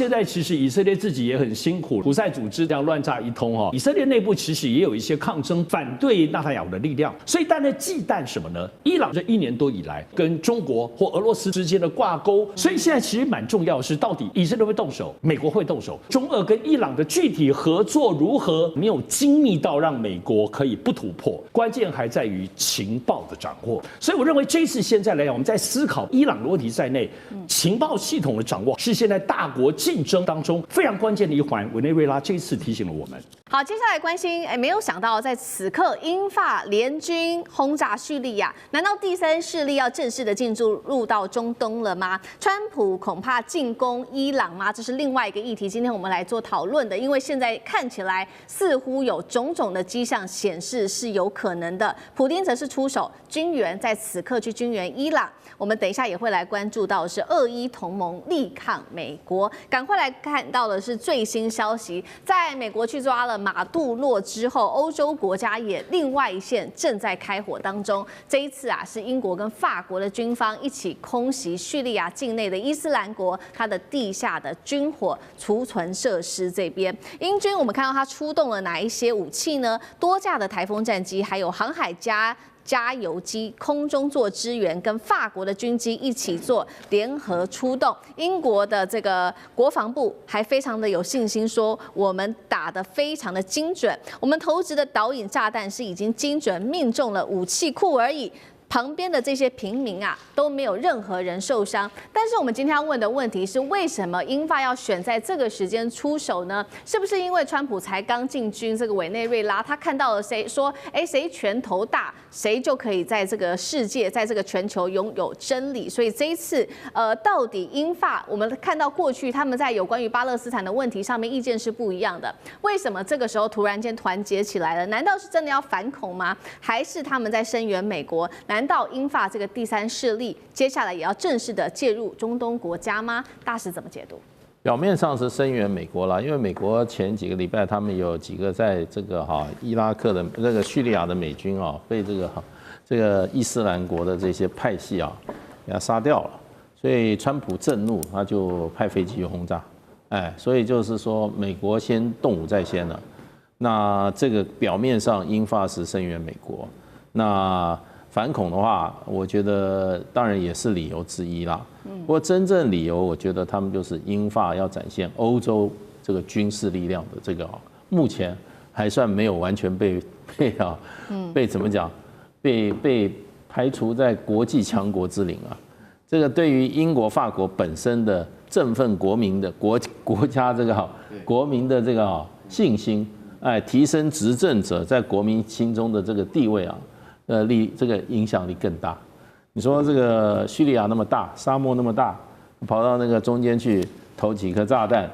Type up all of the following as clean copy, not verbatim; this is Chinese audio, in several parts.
现在其实以色列自己也很辛苦，胡塞组织这样乱炸一通以色列内部其实也有一些抗争反对纳坦雅胡的力量，所以大家忌惮什么呢？伊朗这1年多以来跟中国或俄罗斯之间的挂钩，所以现在其实蛮重要的是，到底以色列会动手，美国会动手，中俄跟伊朗的具体合作如何，没有精密到让美国可以不突破，关键还在于情报的掌握。所以我认为这次现在来讲，我们在思考伊朗的问题在内，情报系统的掌握是现在大国竞争当中非常关键的一环。委内瑞拉这一次提醒了我们。好，接下来关心，没有想到在此刻，英法联军轰炸叙利亚，难道第三势力要正式的进入到中东了吗？川普恐怕进攻伊朗吗？这是另外一个议题，今天我们来做讨论的，因为现在看起来似乎有种种的迹象显示是有可能的。普丁则是出手军援，在此刻去军援伊朗。我们等一下也会来关注到的是俄伊同盟力抗美国。赶快来看到的是最新消息，在美国去抓了马杜洛之后，欧洲国家也另外一线正在开火当中。这一次是英国跟法国的军方一起空袭叙利亚境内的伊斯兰国它的地下的军火储存设施这边。英军我们看到它出动了哪一些武器呢？多架的台风战机，还有航海加油机空中做支援，跟法国的军机一起做联合出动。英国的这个国防部还非常的有信心说，我们打得非常的精准，我们投掷的导引炸弹是已经精准命中了武器库而已。旁边的这些平民都没有任何人受伤。但是我们今天要问的问题是，为什么英法要选在这个时间出手呢？是不是因为川普才刚进军这个委内瑞拉，他看到了谁说，谁拳头大，谁就可以在这个世界，在这个全球拥有真理？所以这一次，到底英法，我们看到过去他们在有关于巴勒斯坦的问题上面意见是不一样的，为什么这个时候突然间团结起来了？难道是真的要反恐吗？还是他们在声援美国？难道英法这个第三势力接下来也要正式的介入中东国家吗？大师怎么解读？表面上是声援美国啦，因为美国前几个礼拜他们有几个在这个伊拉克的这个叙利亚的美军被这个伊斯兰国的这些派系给他杀掉了，所以川普震怒，他就派飞机轰炸，所以就是说美国先动武在先了。那这个表面上英法是声援美国，那反恐的话，我觉得当然也是理由之一啦。不过真正理由，我觉得他们就是英法要展现欧洲这个军事力量的这个，目前还算没有完全被怎么讲，被排除在国际强国之林啊。这个对于英国、法国本身的振奋国民的国家这个国民的这个信心，提升执政者在国民心中的这个地位这个影响力更大。你说这个叙利亚那么大，沙漠那么大，跑到那个中间去投几颗炸弹，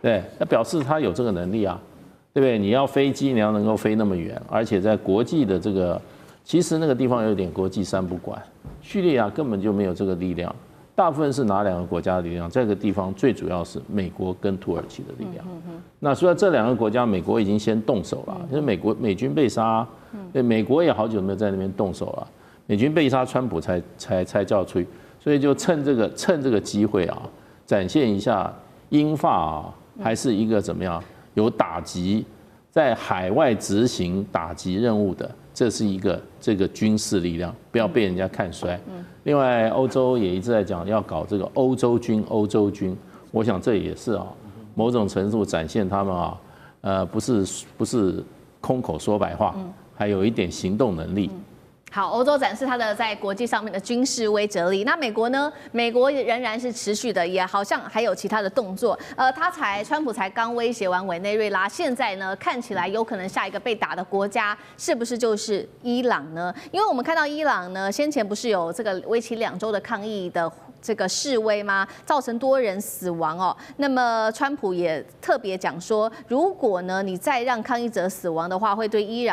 对，那表示他有这个能力啊，对不对？你要飞机，你要能够飞那么远，而且在国际的这个，其实那个地方有点国际三不管，叙利亚根本就没有这个力量。大部分是哪2个国家的力量？这个地方最主要是美国跟土耳其的力量。那所以这2个国家，美国已经先动手了，因为美军被杀，对，美国也好久没有在那边动手了。美军被杀，川普才叫出去，所以就趁这个机会展现一下英法还是一个怎么样有打击，在海外执行打击任务的，这是一个这个军事力量，不要被人家看衰。另外，欧洲也一直在讲要搞这个欧洲军，我想这也是某种程度展现他们不是空口说白话，还有一点行动能力。好，欧洲展示它的在国际上面的军事威慑力。那美国呢？美国仍然是持续的，也好像还有其他的动作。川普才刚威胁完委内瑞拉，现在呢看起来有可能下一个被打的国家是不是就是伊朗呢？因为我们看到伊朗呢，先前不是有这个为期2周的抗议的这个示威吗？造成多人死亡那么川普也特别讲说，如果呢你再让抗议者死亡的话，会对伊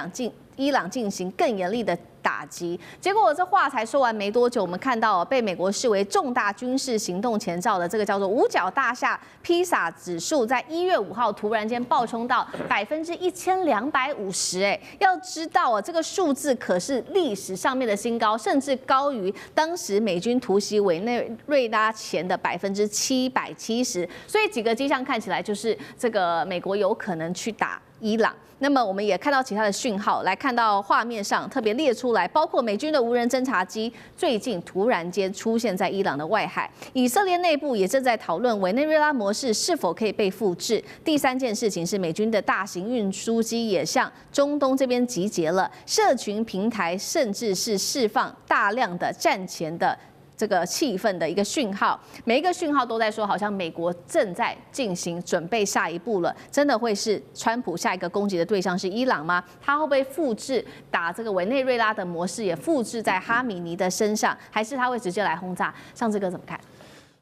朗进行更严厉的打击。结果这话才说完没多久，我们看到被美国视为重大军事行动前兆的这个叫做五角大厦披萨指数，在1月5号突然间暴冲到1250%。要知道啊，这个数字可是历史上面的新高，甚至高于当时美军突袭委内瑞拉前的770%。所以几个迹象看起来就是这个美国有可能去打伊朗。那么我们也看到其他的讯号，来看到画面上特别列出来，包括美军的无人侦察机最近突然间出现在伊朗的外海，以色列内部也正在讨论委内瑞拉模式是否可以被复制。第三件事情是美军的大型运输机也向中东这边集结了，社群平台甚至是释放大量的战前的这个气氛的一个讯号，每一个讯号都在说，好像美国正在进行准备下一步了。真的会是川普下一个攻击的对象是伊朗吗？他会不会复制打这个委内瑞拉的模式，也复制在哈米尼的身上，还是他会直接来轰炸？上次哥怎么看？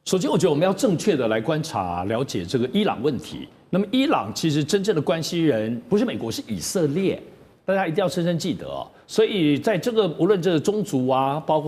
首先，我觉得我们要正确的来观察、了解这个伊朗问题。那么，伊朗其实真正的关系人不是美国，是以色列。大家一定要深深记得哦。所以在这个无论这个宗族啊，包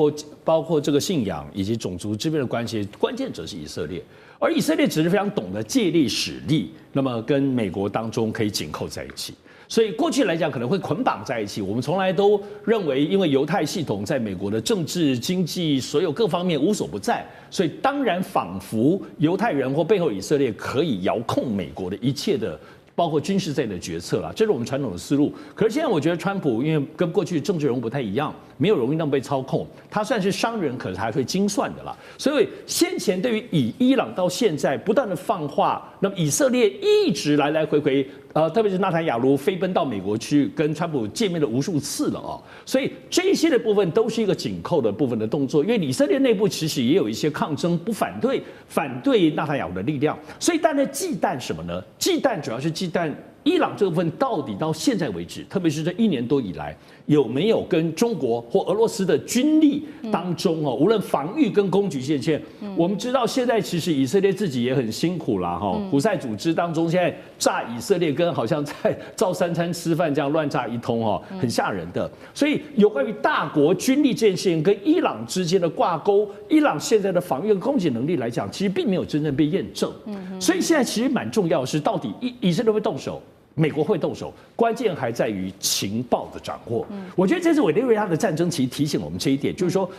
括这个信仰以及种族之间的关系，关键者是以色列。而以色列只是非常懂得借力使力，那么跟美国当中可以紧扣在一起。所以过去来讲可能会捆绑在一起，我们从来都认为，因为犹太系统在美国的政治、经济所有各方面无所不在，所以当然仿佛犹太人或背后以色列可以遥控美国的一切的，包括军事在内的决策啦，这是我们传统的思路。可是现在我觉得川普因为跟过去政治人物不太一样，没有容易那么被操控，他算是商人，可是还会精算的啦。所以先前对于以伊朗到现在不断的放话，那么以色列一直来来回回。特别是纳坦雅卢飞奔到美国去跟川普见面了无数次了哦，所以这些的部分都是一个紧扣的部分的动作，因为以色列内部其实也有一些抗争不反对纳坦雅卢的力量，所以但在忌惮什么呢？忌惮主要是忌惮伊朗这部分到底到现在为止，特别是这1年多以来，有没有跟中国或俄罗斯的军力当中哦，无论防御跟攻击线，我们知道现在其实以色列自己也很辛苦啦哈，胡塞组织当中现在炸以色列跟好像在照三餐吃饭这样乱炸一通哦，很吓人的。所以有关于大国军力这件事情跟伊朗之间的挂钩，伊朗现在的防御跟攻击能力来讲，其实并没有真正被验证。所以现在其实蛮重要的是，到底以色列会动手？美国会动手，关键还在于情报的掌握。我觉得这次委内瑞拉的战争其实提醒我们这一点，就是说，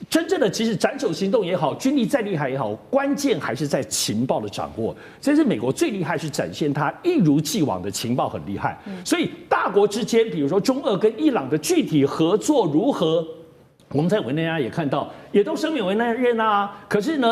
真正的即使斩首行动也好，军力再厉害也好，关键还是在情报的掌握。这次美国最厉害是展现它一如既往的情报很厉害。所以大国之间，比如说中俄跟伊朗的具体合作如何，我们在委内瑞拉也看到，也都声援委内瑞拉啊。可是呢？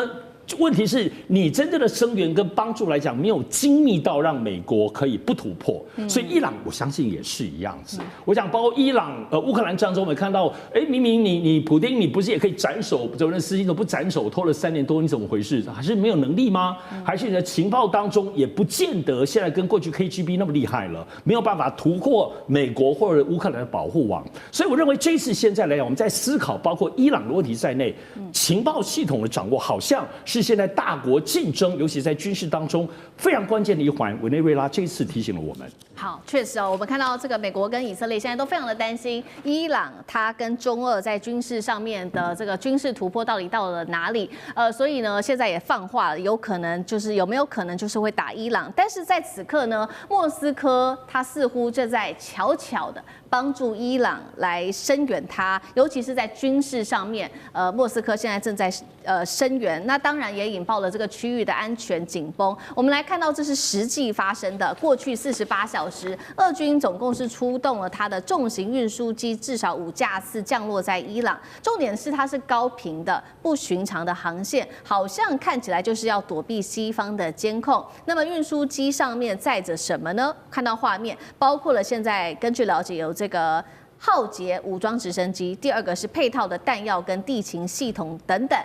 问题是你真正的声援跟帮助来讲，没有精密到让美国可以不突破，所以伊朗我相信也是一样子。我想包括伊朗、乌克兰战争，我们看到，明明你普丁你不是也可以斩首，泽连斯基都不斩首，拖了3年多，你怎么回事？还是没有能力吗？还是你的情报当中也不见得现在跟过去 KGB 那么厉害了，没有办法突破美国或者乌克兰的保护网。所以我认为这次现在来讲，我们在思考包括伊朗的问题在内，情报系统的掌握好像是现在大国竞争，尤其在军事当中非常关键的一环。委内瑞拉这一次提醒了我们。好，确实哦，我们看到这个美国跟以色列现在都非常的担心伊朗它跟中俄在军事上面的这个军事突破到底到了哪里？所以呢，现在也放话了，有没有可能就是会打伊朗？但是在此刻呢，莫斯科它似乎正在悄悄的帮助伊朗来声援它，尤其是在军事上面，莫斯科现在正在声援，那当然也引爆了这个区域的安全紧绷。我们来看到这是实际发生的，过去48小时，俄军总共是出动了它的重型运输机至少5架次降落在伊朗，重点是它是高频的不寻常的航线，好像看起来就是要躲避西方的监控。那么运输机上面载着什么呢？看到画面，包括了现在根据了解有这个浩劫武装直升机，第二个是配套的弹药跟地勤系统等等。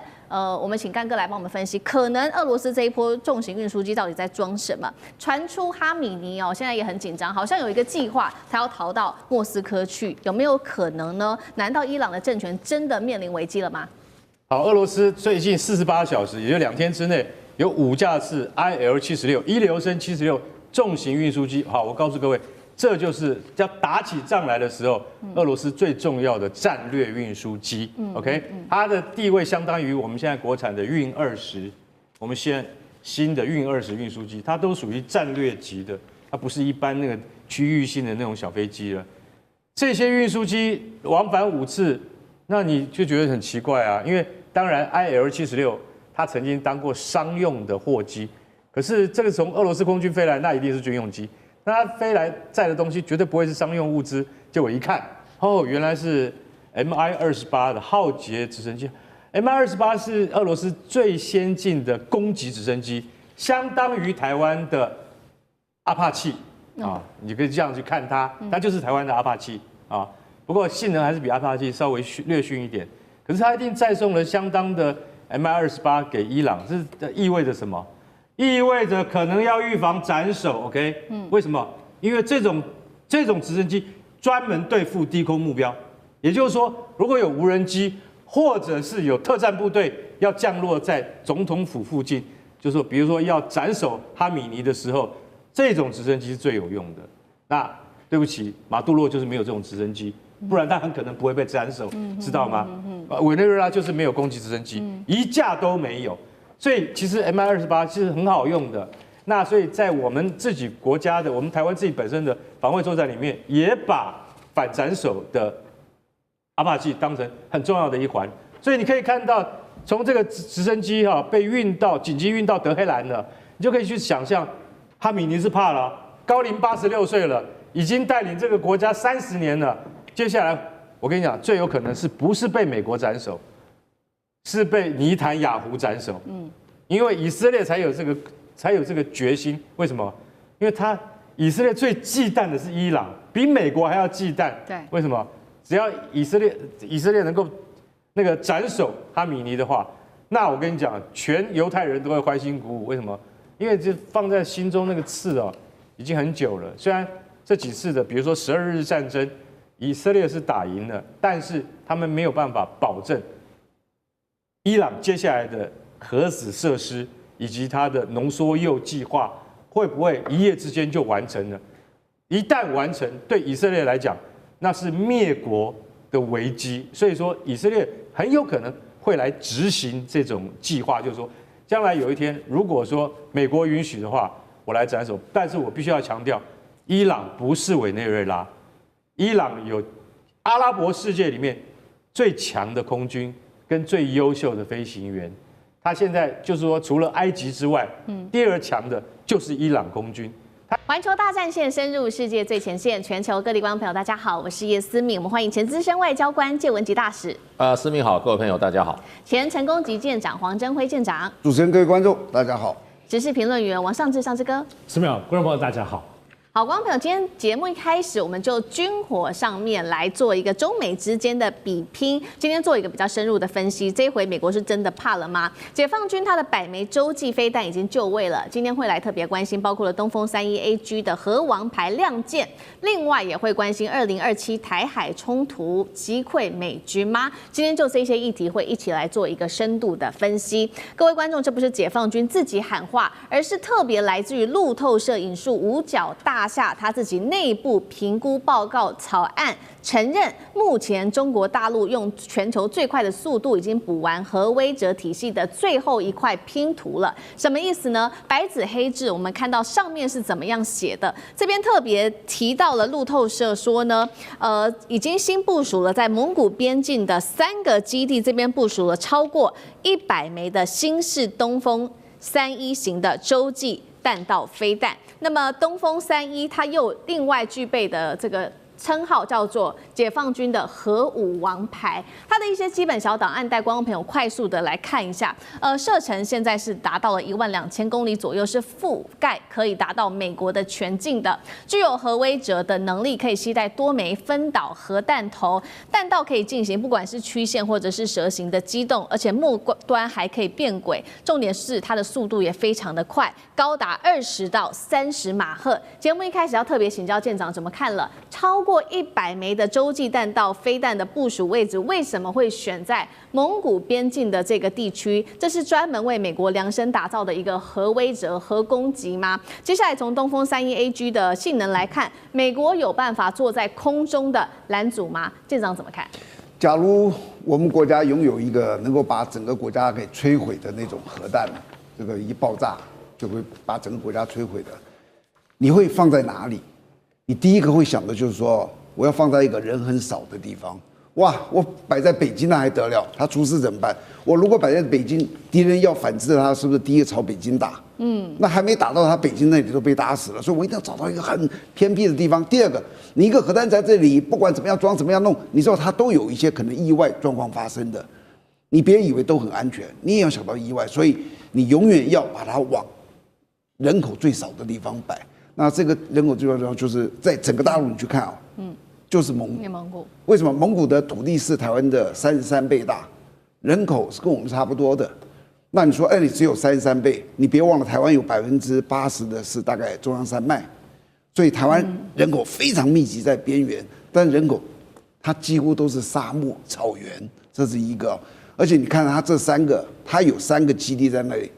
我们请干哥来帮我们分析，可能俄罗斯这一波重型运输机到底在装什么？传出哈米尼现在也很紧张，好像有一个计划，他要逃到莫斯科去，有没有可能呢？难道伊朗的政权真的面临危机了吗？好，俄罗斯最近48小时，也就2天之内，有5架次 IL-76一流升76重型运输机。好，我告诉各位，这就是要打起仗来的时候，俄罗斯最重要的战略运输机。OK， 它的地位相当于我们现在国产的运20，我们现在新的运20运输机，它都属于战略级的，它不是一般那个区域性的那种小飞机了。这些运输机往返5次，那你就觉得很奇怪啊，因为当然 IL-76它曾经当过商用的货机，可是这个从俄罗斯空军飞来，那一定是军用机。那它飞来载的东西绝对不会是商用物资，结果一看，哦，原来是 Mi-28的浩劫直升机。Mi-28是俄罗斯最先进的攻击直升机，相当于台湾的阿帕契啊，你可以这样去看它，它就是台湾的阿帕契啊。不过性能还是比阿帕契稍微略逊一点，可是它一定载送了相当的 Mi-28给伊朗，这意味着什么？意味着可能要预防斩首 ，OK？为什么？因为这种直升机专门对付低空目标，也就是说，如果有无人机或者是有特战部队要降落在总统府附近，就是说，比如说要斩首哈米尼的时候，这种直升机是最有用的。那对不起，马杜罗就是没有这种直升机，不然他很可能不会被斩首，知道吗？委内瑞拉就是没有攻击直升机，一架都没有。所以其实 Mi-28其实很好用的，那所以在我们自己国家的，我们台湾自己本身的防卫作战里面，也把反斩首的阿帕契当成很重要的一环。所以你可以看到，从这个直升机被紧急运到德黑兰了，你就可以去想象，哈米尼是怕了，高龄86岁了，已经带领这个国家30年了，接下来我跟你讲，最有可能是不是被美国斩首？是被尼坦雅胡斩首，因为以色列才有这个决心。为什么？因为以色列最忌惮的是伊朗，比美国还要忌惮。对，为什么？只要以色列能够那个斩首哈米尼的话，那我跟你讲，全犹太人都会欢欣鼓舞。为什么？因为这放在心中那个刺已经很久了。虽然这几次的，比如说12日战争，以色列是打赢了，但是他们没有办法保证伊朗接下来的核子设施以及它的浓缩铀计划会不会一夜之间就完成了？一旦完成，对以色列来讲，那是灭国的危机。所以说，以色列很有可能会来执行这种计划，就是说，将来有一天，如果说美国允许的话，我来斩首。但是我必须要强调，伊朗不是委内瑞拉，伊朗有阿拉伯世界里面最强的空军。跟最优秀的飞行员，他现在就是说，除了埃及之外，第2强的就是伊朗空军。环球大战线深入世界最前线，全球各地观众朋友，大家好，我是叶思敏，我们欢迎前资深外交官谢文吉大使。思敏好，各位朋友大家好。前成功级舰长黄征辉舰长。主持人各位观众大家好。时事评论员王尚志尚志哥。思敏好，观众朋友大家好。好，观众朋友，今天节目一开始，我们就军火上面来做一个中美之间的比拼。今天做一个比较深入的分析，这一回美国是真的怕了吗？解放军它的100枚洲际飞弹已经就位了，今天会来特别关心，包括了东风31AG 的核王牌亮剑，另外也会关心2027台海冲突击溃美军吗？今天就这些议题会一起来做一个深度的分析。各位观众，这不是解放军自己喊话，而是特别来自于路透社引述五角大厦他自己内部评估报告草案，承认目前中国大陆用全球最快的速度已经补完核威慑体系的最后一块拼图了。什么意思呢？白纸黑字，我们看到上面是怎么样写的。这边特别提到了路透社说呢，已经新部署了在蒙古边境的3个基地，这边部署了超过100枚的新式东风31型的洲际弹道飞弹。那么东风31它又另外具备的这个称号叫做解放军的核武王牌，它的一些基本小档案带观众朋友快速的来看一下。射程现在是达到了12000公里左右，是覆盖可以达到美国的全境的，具有核威慑的能力，可以携带多枚分导核弹头，弹道可以进行不管是曲线或者是蛇形的机动，而且末端还可以变轨。重点是它的速度也非常的快，高达20到30马赫。节目一开始要特别请教舰长怎么看了超过过100枚的洲际弹道飞弹的部署位置，为什么会选在蒙古边境的这个地区？这是专门为美国量身打造的一个核威慑、核攻击吗？接下来从东风31AG 的性能来看，美国有办法坐在空中的拦阻吗？舰长怎么看？假如我们国家拥有一个能够把整个国家给摧毁的那种核弹，这个一爆炸就会把整个国家摧毁的，你会放在哪里？你第一个会想的就是说，我要放在一个人很少的地方。哇，我摆在北京那还得了？他出事怎么办？我如果摆在北京，敌人要反制他，是不是第一个朝北京打？那还没打到他北京那里都被打死了，所以我一定要找到一个很偏僻的地方。第二个，你一个核弹在这里，不管怎么样装，怎么样弄，你知道它都有一些可能意外状况发生的。你别以为都很安全，你也要想到意外，所以你永远要把它往人口最少的地方摆。那这个人口最少的地方就是在整个大陆你去看就是蒙古。为什么？蒙古的土地是台湾的33倍大，人口是跟我们差不多的。那你说，你只有33倍，你别忘了台湾有80%的是大概中央山脉，所以台湾人口非常密集在边缘，但人口它几乎都是沙漠、草原，这是一个。而且你看它这3个，它有3个基地在那里，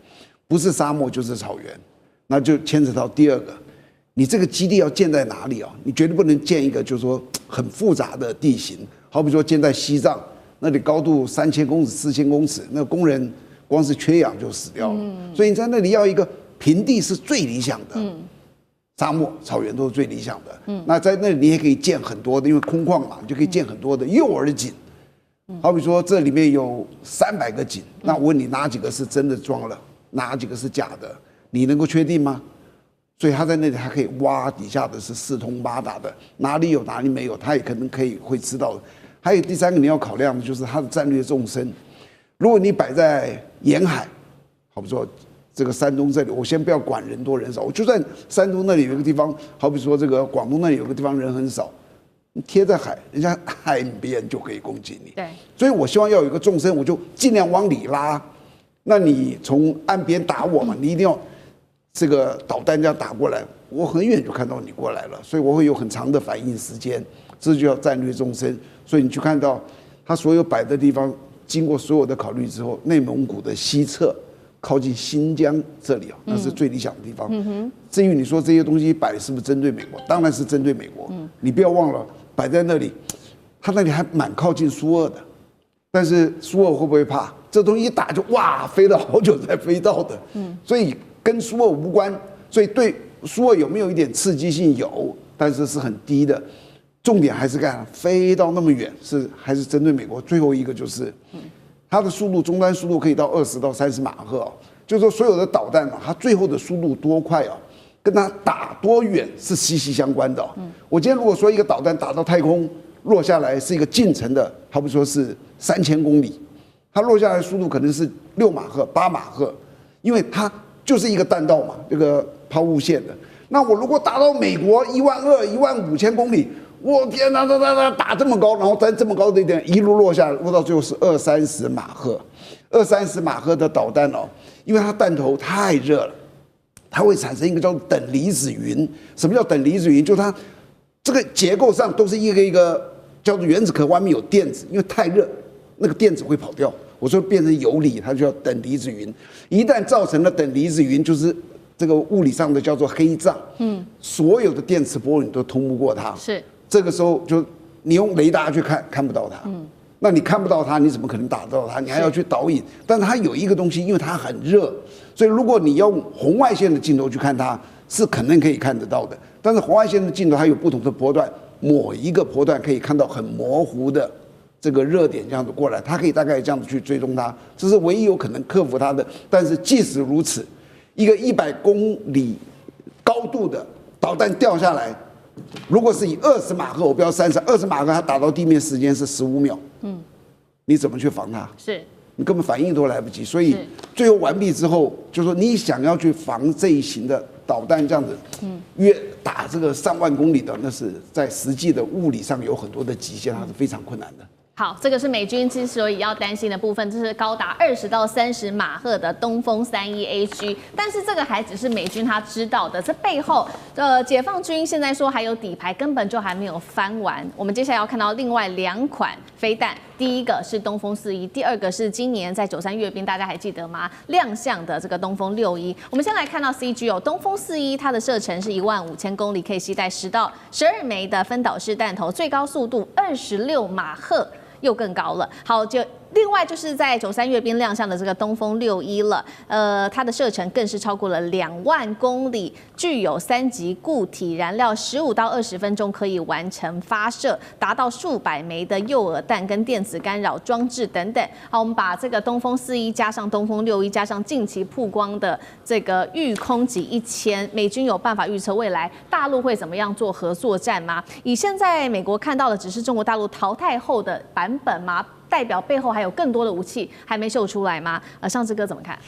不是沙漠就是草原，那就牵扯到第二个。你这个基地要建在哪里啊？你绝对不能建一个就是说很复杂的地形，好比说建在西藏，那里高度3000公尺、4000公尺，那工人光是缺氧就死掉了。所以你在那里要一个平地是最理想的，沙漠、草原都是最理想的。那在那里你也可以建很多的，因为空旷嘛，你就可以建很多的诱饵井。好比说这里面有300个井，那我问你哪几个是真的装了，哪几个是假的？你能够确定吗？所以他在那里，他可以挖底下的是四通八达的，哪里有哪里没有，他也可能会知道的。还有第3个你要考量的就是它的战略纵深。如果你摆在沿海，好比说这个山东这里，我先不要管人多人少，我就算山东那里有一个地方，好比说这个广东那里有个地方人很少，你贴在海，人家海边就可以攻击你。对，所以我希望要有一个纵深，我就尽量往里拉。那你从岸边打我嘛，你一定要。这个导弹这样打过来，我很远就看到你过来了，所以我会有很长的反应时间，这就叫战略纵深。所以你去看到它所有摆的地方，经过所有的考虑之后，内蒙古的西侧靠近新疆这里那是最理想的地方。至于你说这些东西摆是不是针对美国，当然是针对美国。你不要忘了摆在那里，它那里还蛮靠近苏俄的，但是苏俄会不会怕？这东西一打就哇，飞了好久才飞到的。所以。跟苏俄无关，所以对苏俄有没有一点刺激性？有，但是是很低的。重点还是看飞到那么远，还是针对美国。最后一个就是，它的速度终端速度可以到20到30马赫就是说所有的导弹它最后的速度多快跟它打多远是息息相关的我今天如果说一个导弹打到太空落下来是一个近程的，好比说是3000公里，它落下来的速度可能是6马赫、8马赫，因为它。就是一个弹道嘛，这个抛物线的。那我如果打到美国12000、15000公里，我天哪，打这么高，然后在这么高的一点一路落下来，落到最后是20-30马赫，20-30马赫的导弹因为它弹头太热了，它会产生一个叫等离子云。什么叫等离子云？就是它这个结构上都是一个一个叫做原子核外面有电子，因为太热，那个电子会跑掉。我说变成游离，它就叫等离子云。一旦造成了等离子云，就是这个物理上的叫做黑障。所有的电磁波你都通不过它。是。这个时候就你用雷达去看不到它。那你看不到它，你怎么可能打到它？你还要去导引。但是它有一个东西，因为它很热，所以如果你用红外线的镜头去看它，是可能可以看得到的。但是红外线的镜头它有不同的波段，某一个波段可以看到很模糊的。这个热点这样子过来，它可以大概这样子去追踪它，这是唯一有可能克服它的。但是即使如此，一个100公里高度的导弹掉下来，如果是以20马赫，我不要30，20马赫它打到地面时间是15秒。你怎么去防它？是你根本反应都来不及。所以最后完毕之后，就说你想要去防这一型的导弹这样子，约打这个上万公里的，那是在实际的物理上有很多的极限，它是非常困难的。好，这个是美军之所以要担心的部分，这是高达20到30马赫的东风31AG，但是这个还只是美军他知道的，这背后解放军现在说还有底牌，根本就还没有翻完。我们接下来要看到另外2款飞弹，第一个是东风41，第二个是今年在93阅兵，大家还记得吗？亮相的这个东风61。我们先来看到 CG 哦，东风41它的射程是15000公里，可以携带10到12枚的分导式弹头，最高速度26马赫。又更高了。好，就另外就是在93阅兵亮相的这个东风61了，它的射程更是超过了2万公里，具有3级固体燃料，15到20分钟可以完成发射，达到数百枚的诱饵弹跟电子干扰装置等等。好，我们把这个东风41加上东风61加上近期曝光的这个御空级1000，美军有办法预测未来大陆会怎么样做合作战吗？以现在美国看到的只是中国大陆淘汰后的版本吗？代表背后还有更多的武器还没秀出来吗？尚志哥怎么看？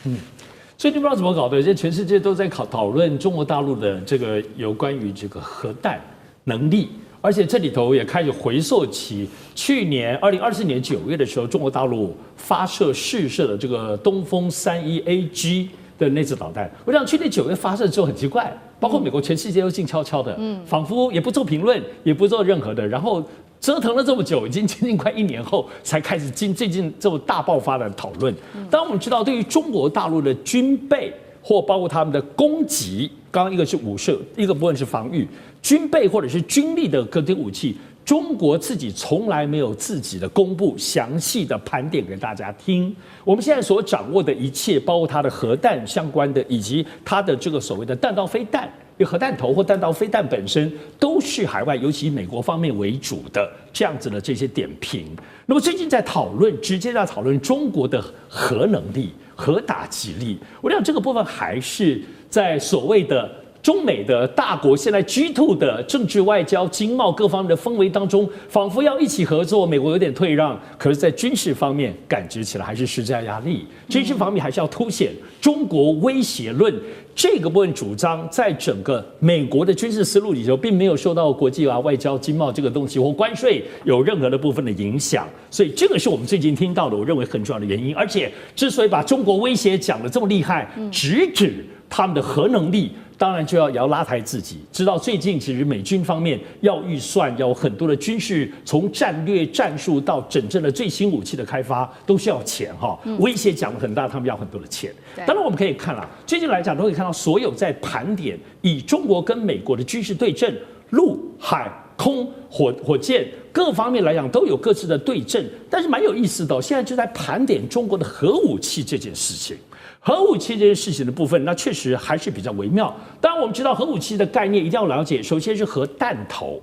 最近不知道怎么搞的，这全世界都在讨论中国大陆的这个有关于这个核弹能力，而且这里头也开始回溯起去年2024年9月的时候，中国大陆发射试射的这个东风31AG 的那支导弹。我想去年9月发射之后很奇怪，包括美国全世界都静悄悄的，仿佛也不做评论，也不做任何的，然后折腾了这么久，已经将近快1年后才开始最近这么大爆发的讨论。当然我们知道，对于中国大陆的军备或包括他们的攻击，刚刚一个是武射，一个部分是防御，军备或者是军力的各种武器，中国自己从来没有自己的公布详细的盘点给大家听。我们现在所掌握的一切，包括它的核弹相关的，以及它的这个所谓的弹道飞弹。核弹头或弹道飞弹本身都是海外，尤其以美国方面为主的这样子的这些点评。那么最近在讨论，直接在讨论中国的核能力、核打击力。我想这个部分还是在所谓的中美的大国现在 G2 的政治、外交、经贸各方面的氛围当中，仿佛要一起合作，美国有点退让，可是，在军事方面感觉起来还是施加压力。军事方面还是要凸显中国威胁论这个部分主张，在整个美国的军事思路里头，并没有受到国际外交、经贸这个东西或关税有任何的部分的影响。所以这个是我们最近听到的，我认为很重要的原因。而且，之所以把中国威胁讲得这么厉害，直指他们的核能力。当然就要拉抬自己，知道最近其实美军方面要预算，要有很多的军事，从战略战术到整正的最新武器的开发，都需要钱哈。威胁讲得很大，他们要很多的钱。当然我们可以看了，最近来讲都可以看到，所有在盘点以中国跟美国的军事对阵，陆海空火箭各方面来讲都有各自的对阵，但是蛮有意思的，现在就在盘点中国的核武器这件事情。核武器这件事情的部分，那确实还是比较微妙。当然，我们知道核武器的概念一定要了解，首先是核弹头。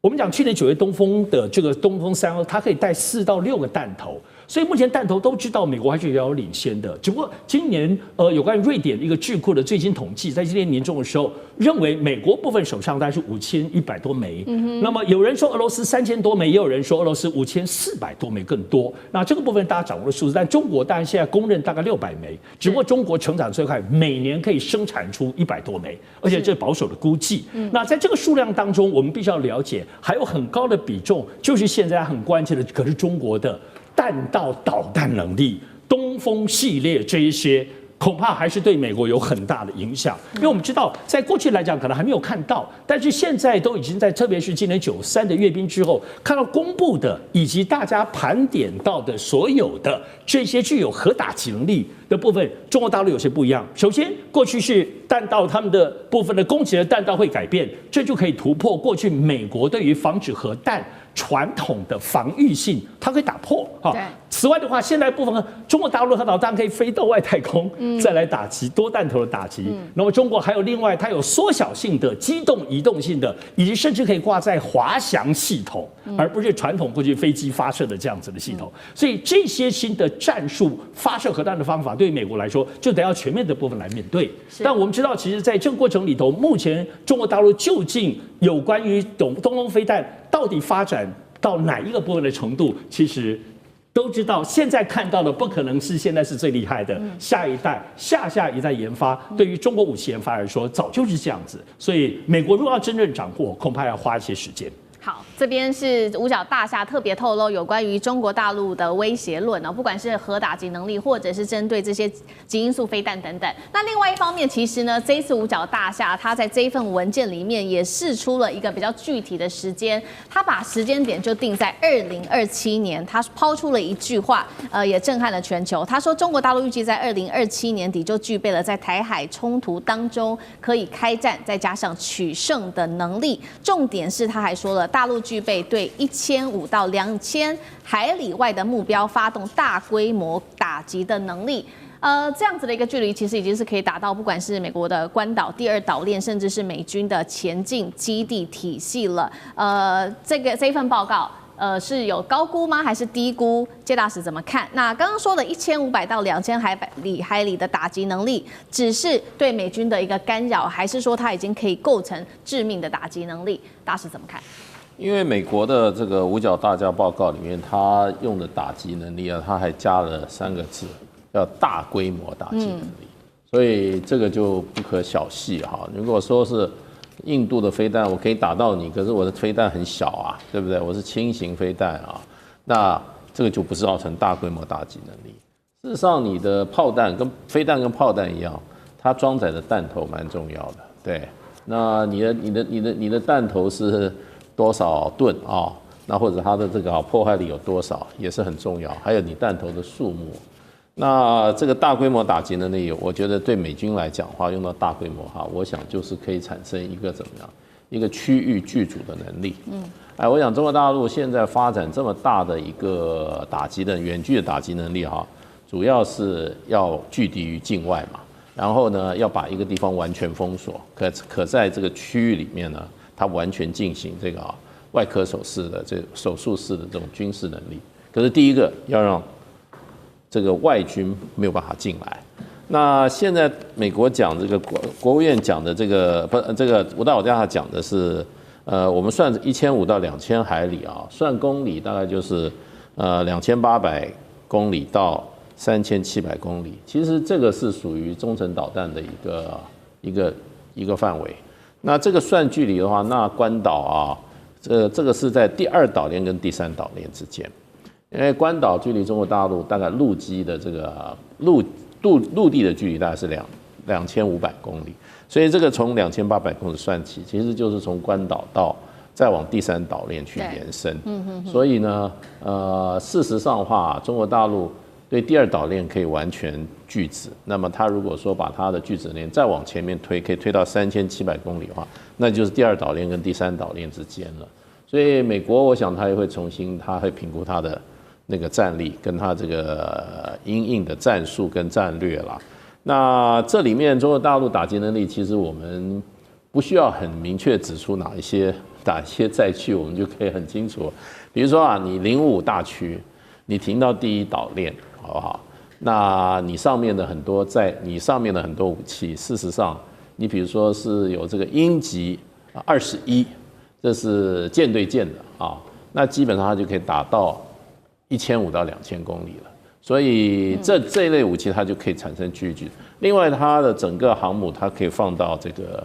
我们讲去年9月东风的这个东风3，它可以带4到6个弹头。所以目前弹头都知道，美国还是遥遥领先的。只不过今年有关瑞典一个智库的最新统计，在今年年中的时候，认为美国部分手上大概是5100多枚。那么有人说俄罗斯3000多枚，也有人说俄罗斯5400多枚更多。那这个部分大家掌握的数字，但中国当然现在公认大概600枚，只不过中国成长最快，每年可以生产出100多枚，而且这是保守的估计。那在这个数量当中，我们必须要了解，还有很高的比重，就是现在很关键的，可是中国的弹道导弹能力，东风系列这一些，恐怕还是对美国有很大的影响。因为我们知道，在过去来讲可能还没有看到，但是现在都已经在，特别是今年93的阅兵之后，看到公布的以及大家盘点到的所有的这些具有核打击能力的部分，中国大陆有些不一样。首先，过去是弹道他们的部分的攻击的弹道会改变，这就可以突破过去美国对于防止核弹传统的防御性，它可以打破哈。此外的话，现在部分中国大陆核导弹可以飞到外太空，再来打击多弹头的打击。那么中国还有另外，它有缩小性的、机动移动性的，以及甚至可以挂在滑翔系统，而不是传统过去飞机发射的这样子的系统。所以这些新的战术发射核弹的方法，对于美国来说，就得要全面的部分来面对。但我们知道，其实在这个过程里头，目前中国大陆究竟有关于东风飞弹到底发展到哪一个部分的程度，其实都知道。现在看到的不可能是现在是最厉害的，下一代、下一代研发，对于中国武器研发来说，早就是这样子。所以美国如果要真正掌握，恐怕要花一些时间。好，这边是五角大厦特别透露有关于中国大陆的威胁论哦，不管是核打击能力，或者是针对这些极音速飞弹等等。那另外一方面，其实呢，这一次五角大厦它在这一份文件里面也释出了一个比较具体的时间，它把时间点就定在2027年。它抛出了一句话，也震撼了全球。他说，中国大陆预计在2027年底就具备了在台海冲突当中可以开战，再加上取胜的能力。重点是，他还说了。大陆具备对1500到2000海里外的目标发动大规模打击的能力。这样子的一个距离，其实已经是可以打到不管是美国的关岛、第2岛链，甚至是美军的前进基地体系了。这一份报告。是有高估吗？还是低估？介大使怎么看？那刚刚说的1500到2000海里的打击能力，只是对美军的一个干扰，还是说它已经可以构成致命的打击能力？大使怎么看？因为美国的这个五角大厦报告里面，它用的打击能力啊，它还加了3个字，叫大规模打击能力。所以这个就不可小觑哈。如果说是印度的飞弹我可以打到你，可是我的飞弹很小啊，对不对？我是轻型飞弹啊，那这个就不是造成大规模打击能力。事实上，你的炮弹跟飞弹跟炮弹一样，它装载的弹头蛮重要的。对，那你的弹头是多少吨啊？那或者它的这个破坏力有多少，也是很重要。还有你弹头的数目。那这个大规模打击能力，我觉得对美军来讲的话，用到大规模哈，我想就是可以产生一个怎么样，一个区域剧组的能力。我想中国大陆现在发展这么大的一个打击的远距的打击能力哈，主要是要拒敌于境外嘛，然后呢，要把一个地方完全封锁，可在这个区域里面呢，它完全进行这个外科手术的这种军事能力。可是第一个要让这个外军没有办法进来。那现在美国讲这个国务院讲的这个五角大厦讲的是，我们算1500到2000海里啊，算公里大概就是2800公里到3700公里。其实这个是属于中程导弹的一个范围。那这个算距离的话，那关岛啊，这个是在第2岛链跟第3岛链之间。因为关岛距离中国大陆大概陆基的这个陆地的距离大概是2500公里，所以这个从2800公里算起，其实就是从关岛到再往第3岛链去延伸。所以呢，事实上的话，中国大陆对第2岛链可以完全拒止。那么它如果说把它的拒止链再往前面推，可以推到3700公里的话，那就是第2岛链跟第3岛链之间了。所以美国，我想它也会它会评估它的那个战力跟它这个因应的战术跟战略啦。那这里面中国大陆打击能力，其实我们不需要很明确指出哪一些载区，我们就可以很清楚。比如说啊，你055大区，你停到第1岛链，好不好？那你上面的很多武器，事实上，你比如说是有这个鹰击21，这是舰对舰的啊，那基本上它就可以打到1500到2000公里了。所以这一类武器它就可以产生距离。另外，它的整个航母它可以放到这个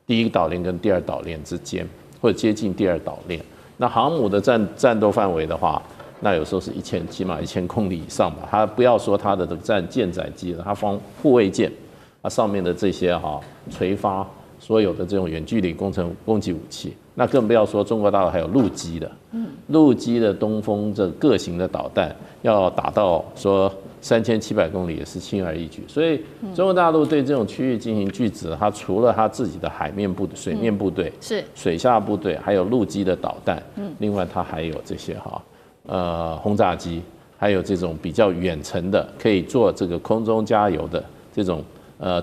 第1岛链跟第2岛链之间，或者接近第2岛链。那航母的战斗范围的话，那有时候是起码1000公里以上吧。它不要说它的这个舰载机了，它放护卫舰，它上面的这些垂发所有的这种远距离攻击武器，那更不要说中国大陆还有陆基的，陆基的东风这各型的导弹要打到说3700公里也是轻而易举。所以中国大陆对这种区域进行拒止，它除了它自己的海面部队、水面部队、水下部队，还有陆基的导弹，另外它还有这些轰炸机，还有这种比较远程的可以做这个空中加油的这种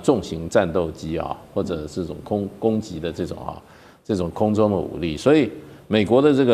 重型战斗机啊，或者这种攻击的这种空中的武力。所以美国的这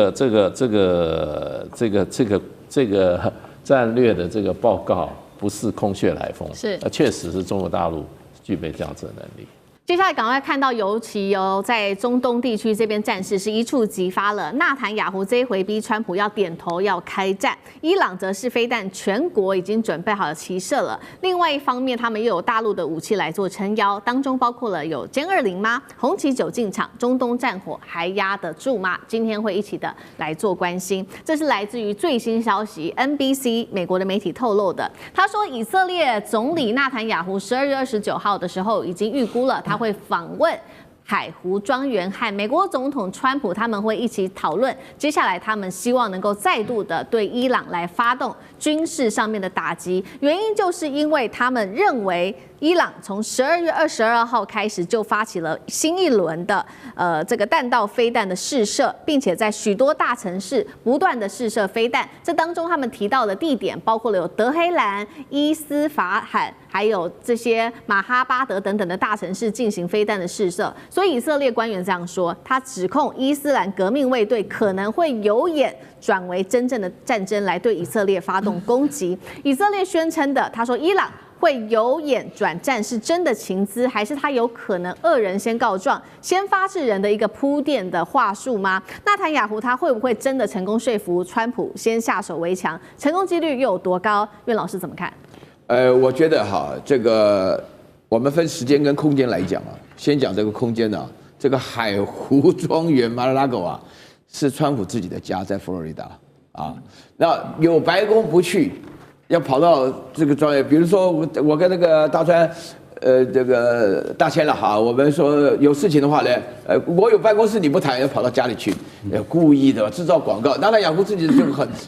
个战略的这个报告不是空穴来风，确实是中国大陆具备这样子的能力。接下来赶快看到，尤其在中东地区这边战事是一触即发了。纳坦雅胡这一回逼川普要点头要开战，伊朗则是飞弹全国已经准备好了齐射了。另外一方面，他们又有大陆的武器来做撑腰，当中包括了有歼20吗？红旗9进场，中东战火还压得住吗？今天会一起的来做关心。这是来自于最新消息 ，NBC 美国的媒体透露的。他说，以色列总理纳坦雅胡12月29号的时候已经预估了他会访问海湖庄园和美国总统川普，他们会一起讨论接下来他们希望能够再度的对伊朗来发动军事上面的打击，原因就是因为他们认为伊朗从12月22号开始就发起了新一轮的这个弹道飞弹的试射，并且在许多大城市不断的试射飞弹。这当中他们提到的地点包括了有德黑兰、伊斯法罕，还有这些马哈巴德等等的大城市进行飞弹的试射。所以以色列官员这样说，他指控伊斯兰革命卫队可能会有眼转为真正的战争来对以色列发动攻击。以色列宣称的，他说伊朗会由演转战是真的情资，还是他有可能恶人先告状、先发制人的一个铺垫的话术吗？纳坦雅胡他会不会真的成功说服川普先下手为强？成功几率又有多高？苑老师怎么看？我觉得哈，这个我们分时间跟空间来讲啊，先讲这个空间啊，这个海湖庄园 Mar-a-Lago 啊，是川普自己的家，在佛罗里达啊，那有白宫不去。要跑到这个庄园，比如说我跟那个大川，这个大千了哈，我们说有事情的话呢，我有办公室你不谈，要跑到家里去，故意的制造广告。纳坦雅胡自己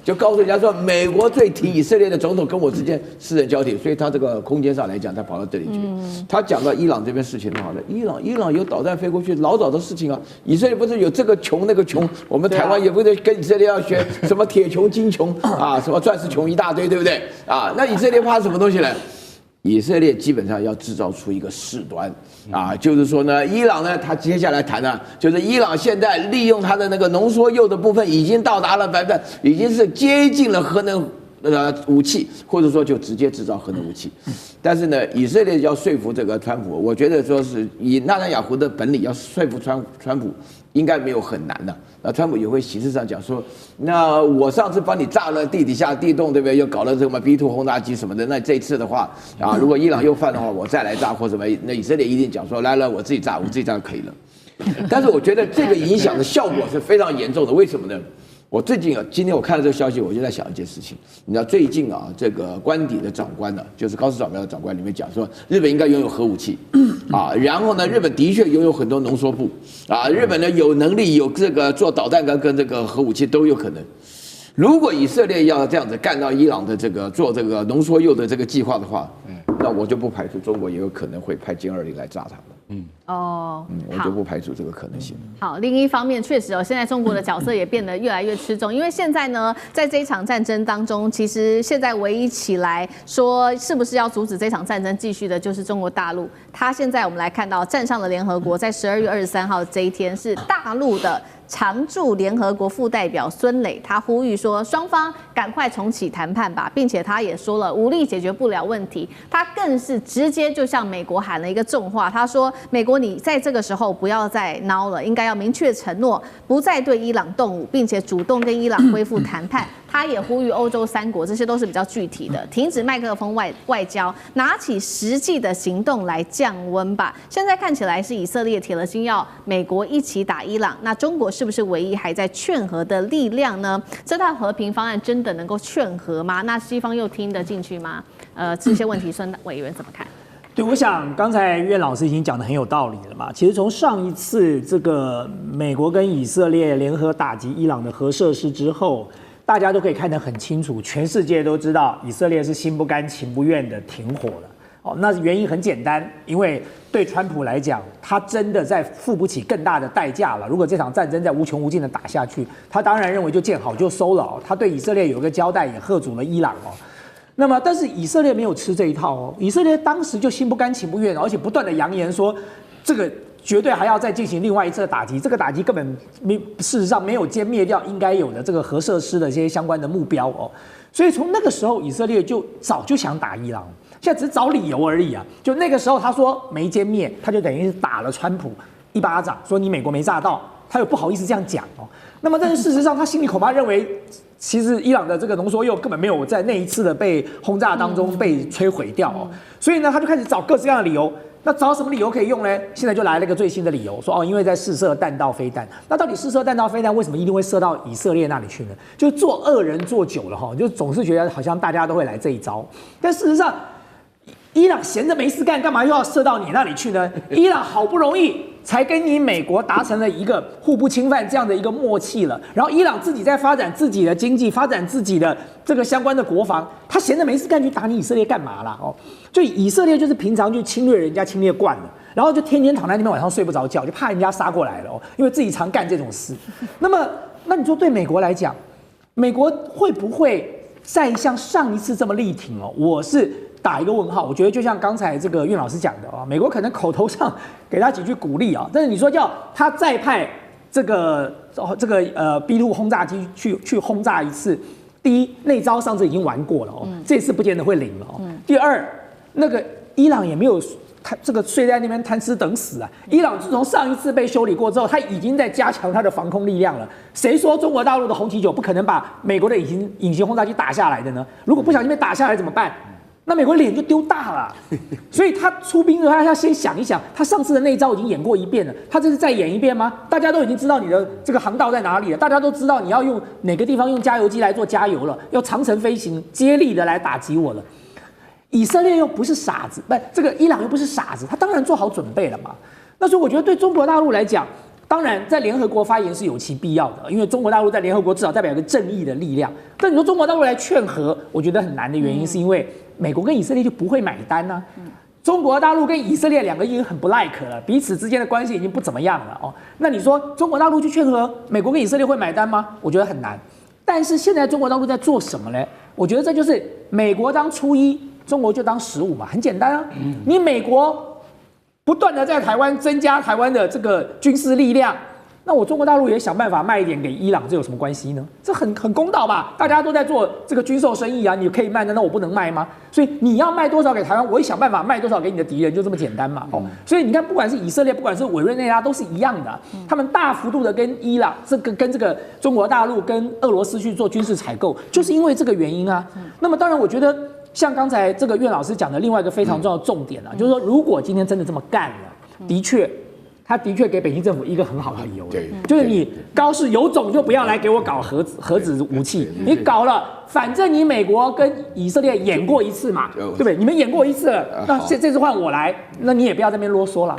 就告诉人家说，美国最挺以色列的总统跟我之间私人交替，所以他这个空间上来讲，他跑到这里去。他讲到伊朗这边事情的话呢，伊朗有导弹飞过去，老早的事情啊。以色列不是有这个穷那个穷，我们台湾也不是跟以色列要学什么铁穷金穷啊，什么钻石穷一大堆，对不对啊？那以色列怕什么东西呢？以色列基本上要制造出一个事端啊，就是说呢，伊朗呢，他接下来谈呢，就是伊朗现在利用它的那个浓缩铀的部分已经到达了已经是接近了核能武器，或者说就直接制造核能武器。但是呢，以色列要说服这个川普，我觉得说是以纳坦雅胡的本领要说服川普，应该没有很难的。那川普也会形式上讲说，那我上次帮你炸了地底下地洞，对不对？又搞了什么 B2 轰炸机什么的，那这一次的话啊，如果伊朗又犯的话，我再来炸或什么，那以色列一定讲说，来，我自己炸就可以了。但是我觉得这个影响的效果是非常严重的，为什么呢？我最近今天我看了这个消息，我就在想一件事情。你知道最近啊，这个官邸的长官呢，就是高市早苗的长官里面讲说，日本应该拥有核武器啊，然后呢，日本的确拥有很多浓缩布啊，日本呢有能力有这个做导弹跟这个核武器都有可能。如果以色列要这样子干到伊朗的这个做这个浓缩铀的这个计划的话，那我就不排除中国也有可能会派歼20来炸他们。我就不排除这个可能性。好，另一方面，确实现在中国的角色也变得越来越吃重，因为现在呢，在这一场战争当中，其实现在唯一起来说是不是要阻止这场战争继续的，就是中国大陆。他现在我们来看到站上了联合国，在12月23号这一天是大陆的常驻联合国副代表孙磊，他呼吁说双方赶快重启谈判吧，并且他也说了武力解决不了问题，他更是直接就向美国喊了一个重话，他说美国你在这个时候不要再孬了，应该要明确承诺不再对伊朗动武，并且主动跟伊朗恢复谈判。他也呼吁欧洲3国，这些都是比较具体的，停止麦克风外交，拿起实际的行动来降温吧。现在看起来是以色列铁了心要美国一起打伊朗，那中国是不是唯一还在劝和的力量呢？这套和平方案真的能够劝和吗？那西方又听得进去吗？这些问题孙委员怎么看？对，我想刚才苑老师已经讲得很有道理了嘛。其实从上一次这个美国跟以色列联合打击伊朗的核设施之后，大家都可以看得很清楚，全世界都知道以色列是心不甘情不愿的停火了。那原因很简单，因为对川普来讲，他真的在付不起更大的代价了。如果这场战争在无穷无尽的打下去，他当然认为就见好就收了。他对以色列有一个交代，也吓阻了伊朗。那么，但是以色列没有吃这一套哦。以色列当时就心不甘情不愿，而且不断的扬言说，这个绝对还要再进行另外一次的打击。这个打击根本事实上没有歼灭掉应该有的这个核设施的这些相关的目标哦。所以从那个时候，以色列就早就想打伊朗。现在只是找理由而已啊。就那个时候他说没歼灭，他就等于是打了川普一巴掌，说你美国没炸到，他又不好意思这样讲哦。那么但是事实上他心里恐怕认为，其实伊朗的这个浓缩铀根本没有在那一次的被轰炸当中被摧毁掉哦，所以呢他就开始找各式各样的理由。那找什么理由可以用呢？现在就来了一个最新的理由，说因为在试射弹道飞弹。那到底试射弹道飞弹为什么一定会射到以色列那里去呢？就做恶人做久了哈，就总是觉得好像大家都会来这一招。但事实上，伊朗闲着没事干嘛又要射到你那里去呢？伊朗好不容易才跟你美国达成了一个互不侵犯这样的一个默契了，然后伊朗自己在发展自己的经济，发展自己的这个相关的国防，他闲着没事干去打你以色列干嘛啦？就以色列就是平常就侵略人家侵略惯了，然后就天天躺在那边晚上睡不着觉，就怕人家杀过来了因为自己常干这种事。那你说对美国来讲，美国会不会再像上一次这么力挺我是打一个问号。我觉得就像刚才这个苑老师讲的美国可能口头上给他几句鼓励但是你说叫他再派这个B-2轰炸机去轰炸一次，第一那招上次已经玩过了这次不见得会灵了第二，那个伊朗也没有这个睡在那边贪吃等死啊！伊朗自从上一次被修理过之后，他已经在加强他的防空力量了。谁说中国大陆的红旗9不可能把美国的隐形轰炸机打下来的呢？如果不小心被打下来怎么办？那美国脸就丢大了。所以他出兵的话，他要先想一想，他上次的那一招已经演过一遍了，他这是再演一遍吗？大家都已经知道你的这个航道在哪里了，大家都知道你要用哪个地方用加油机来做加油了，要长程飞行接力的来打击我了。以色列又不是傻子，这个伊朗又不是傻子，他当然做好准备了嘛。那所以我觉得对中国大陆来讲，当然在联合国发言是有其必要的，因为中国大陆在联合国至少代表一个正义的力量。但你说中国大陆来劝和，我觉得很难的原因是因为美国跟以色列就不会买单啊。中国大陆跟以色列两个已经很不 like 了，彼此之间的关系已经不怎么样了那你说中国大陆去劝和，美国跟以色列会买单吗？我觉得很难。但是现在中国大陆在做什么呢？我觉得这就是美国当初一，中国就当15嘛，很简单啊。你美国不断的在台湾增加台湾的这个军事力量，那我中国大陆也想办法卖一点给伊朗，这有什么关系呢？这很公道吧？大家都在做这个军售生意啊，你可以卖，难道我不能卖吗？所以你要卖多少给台湾，我也想办法卖多少给你的敌人，就这么简单嘛。所以你看，不管是以色列，不管是委内瑞拉，都是一样的，他们大幅度的跟伊朗、跟这个中国大陆、跟俄罗斯去做军事采购，就是因为这个原因啊。那么当然，我觉得像刚才这个苑老师讲的另外一个非常重要的重点就是说，如果今天真的这么干了，他的确给北京政府一个很好的理由，就是你高市有种就不要来给我搞核子武器，你搞了，反正你美国跟以色列演过一次嘛，对不对？你们演过一次了，那这次换我来，那你也不要在那边啰嗦了。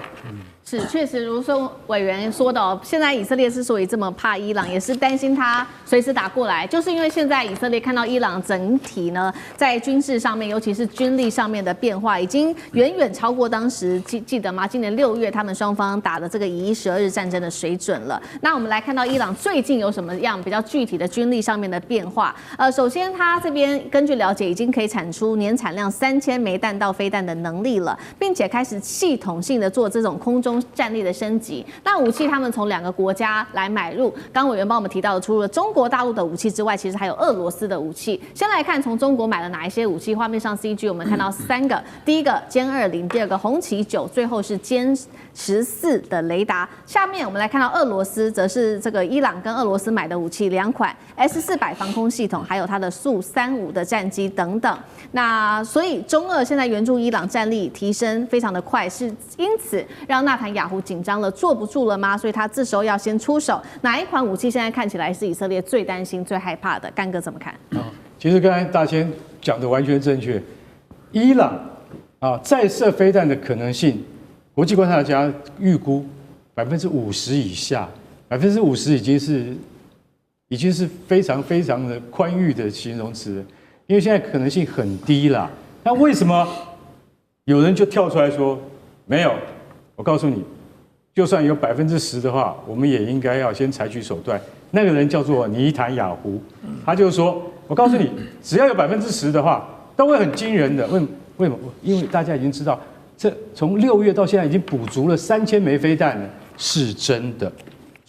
是，确实如说委员说的现在以色列之所以这么怕伊朗，也是担心他随时打过来，就是因为现在以色列看到伊朗整体呢在军事上面，尤其是军力上面的变化，已经远远超过当时记得吗？今年6月他们双方打的这个以12日战争的水准了。那我们来看到伊朗最近有什么样比较具体的军力上面的变化？首先他这边根据了解，已经可以产出年产量3000枚弹道飞弹的能力了，并且开始系统性的做这种空中战力的升级。那武器他们从2个国家来买入，刚委员帮我们提到的，除了中国大陆的武器之外，其实还有俄罗斯的武器。先来看从中国买了哪一些武器，画面上 CG 我们看到3个，第一个歼20，第二个红旗9，最后是歼14的雷达。下面我们来看到俄罗斯，则是这个伊朗跟俄罗斯买的武器2款 S-400防空系统，还有它的苏35的战机等等。那所以中俄现在援助伊朗战力提升非常的快，是因此让纳坦雅胡紧张了，坐不住了吗？所以他这时候要先出手。哪一款武器现在看起来是以色列最担心、最害怕的？干哥怎么看？其实刚才大千讲的完全正确。伊朗再射飞弹的可能性，国际观察家预估50%以下，50%已经是非常非常的宽裕的形容词了，因为现在可能性很低啦。那为什么有人就跳出来说没有？我告诉你，就算有10%的话，我们也应该要先采取手段。那个人叫做尼坦雅胡，他就说，我告诉你，只要有10%的话，都会很惊人的。为什么？因为大家已经知道，这从6月到现在已经补足了3000枚飞弹了，是真的。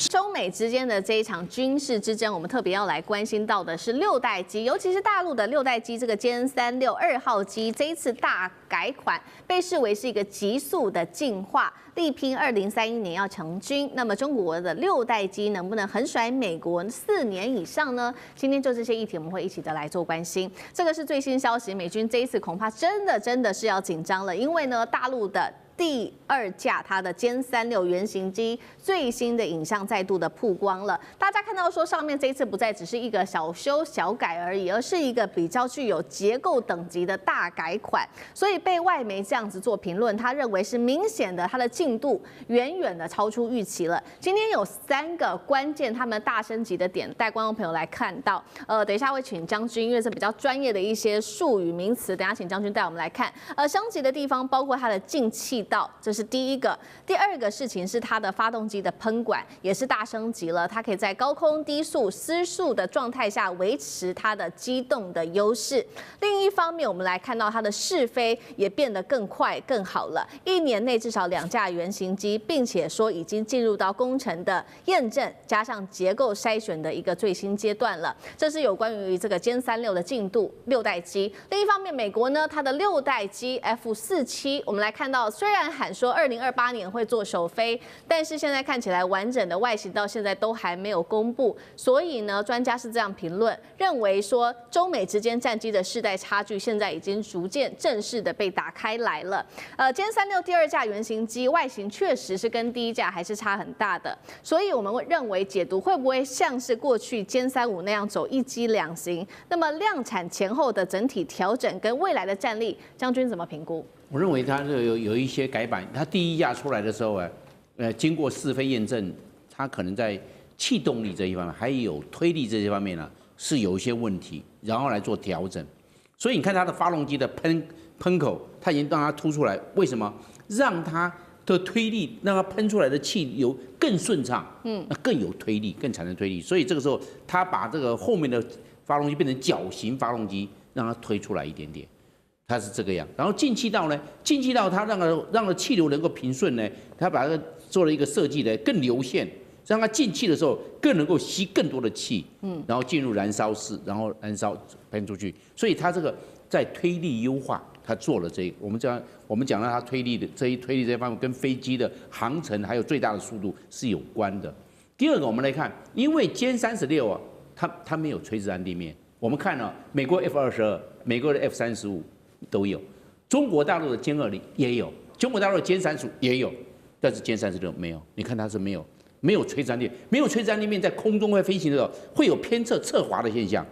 中美之间的这一场军事之争，我们特别要来关心到的是6代机，尤其是大陆的6代机这个歼362号机，这一次大改款，被视为是一个急速的进化，力拼2031年要成军。那么中国的6代机能不能横甩美国4年以上呢？今天就这些议题，我们会一起的来做关心。这个是最新消息，美军这一次恐怕真的是要紧张了，因为呢，大陆的第2架它的歼36原型机最新的影像再度的曝光了，大家看到说上面这一次不再只是一个小修小改而已，而是一个比较具有结构等级的大改款，所以被外媒这样子做评论，他认为是明显的它的进度远远的超出预期了。今天有3个关键他们大升级的点，带观众朋友来看到。等一下会请将军，因为是比较专业的一些术语名词，等一下请将军带我们来看。升级的地方包括它的进气道，这是第一个。第2个事情是它的发动机的喷管也是大升级了，它可以在高空低速失速的状态下维持它的机动的优势。另一方面，我们来看到它的试飞也变得更快更好了，1年内至少2架原型机，并且说已经进入到工程的验证加上结构筛选的一个最新阶段了。这是有关于这个歼36的进度，6代机。另一方面，美国呢，它的6代机 F-47，我们来看到，虽然喊说2028年会做首飞，但是现在看起来完整的外形到现在都还没有公布，所以呢，专家是这样评论，认为说中美之间战机的世代差距现在已经逐渐正式的被打开来了。歼36第2架原型机外形确实是跟第1架还是差很大的，所以我们认为解读会不会像是过去歼35那样走1机2型？那么量产前后的整体调整跟未来的战力，将军怎么评估？我认为它有一些改版，它第1架出来的时候经过试飞验证，它可能在气动力这一方面，还有推力这些方面呢，是有一些问题，然后来做调整。所以你看它的发动机的喷口，它已经让它凸出来，为什么？让它的推力，让它喷出来的气流更顺畅，那更有推力，更产生推力。所以这个时候，它把这个后面的发动机变成绞型发动机，让它推出来一点点。它是这个样，然后进气道呢？进气道它让了气流能够平顺呢，它把它做了一个设计呢，更流线，让它进气的时候更能够吸更多的气，然后进入燃烧室，然后燃烧喷出去。所以它这个在推力优化，它做了这个。我们讲到它推力的推力这方面，跟飞机的航程还有最大的速度是有关的。第2个，我们来看，因为歼36啊，它没有垂直岸地面。我们看了美国 F-22，美国的 F-35。都有，中国大陆的歼20也有，中国大陆的歼35也有，但是歼36没有。你看它是没有垂直岸地面，没有垂直岸地面在空中会飞行的时候会有偏侧滑的现象。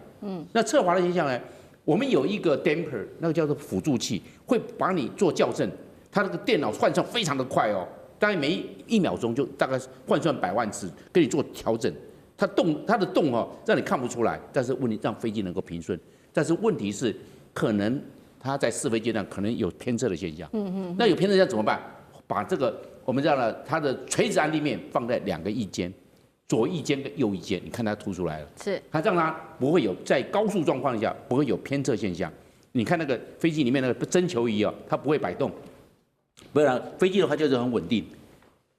那侧滑的现象呢，我们有一个 damper， 那个叫做辅助器，会帮你做校正。它那个电脑换算非常的快哦，大概每1秒钟就大概换算100万次，给你做调整。它的动哦，让你看不出来，但是问题让飞机能够平顺。但是问题是可能。它在试飞阶段可能有偏侧的现象，那有偏侧现象怎么办？把这个我们讲了，它的垂直岸地面放在2个翼尖，左翼尖跟右翼尖，你看它凸出来了，是它让它不会有在高速状况下不会有偏侧现象。你看那个飞机里面那个针球仪哦，它不会摆动，不然飞机的话就是很稳定，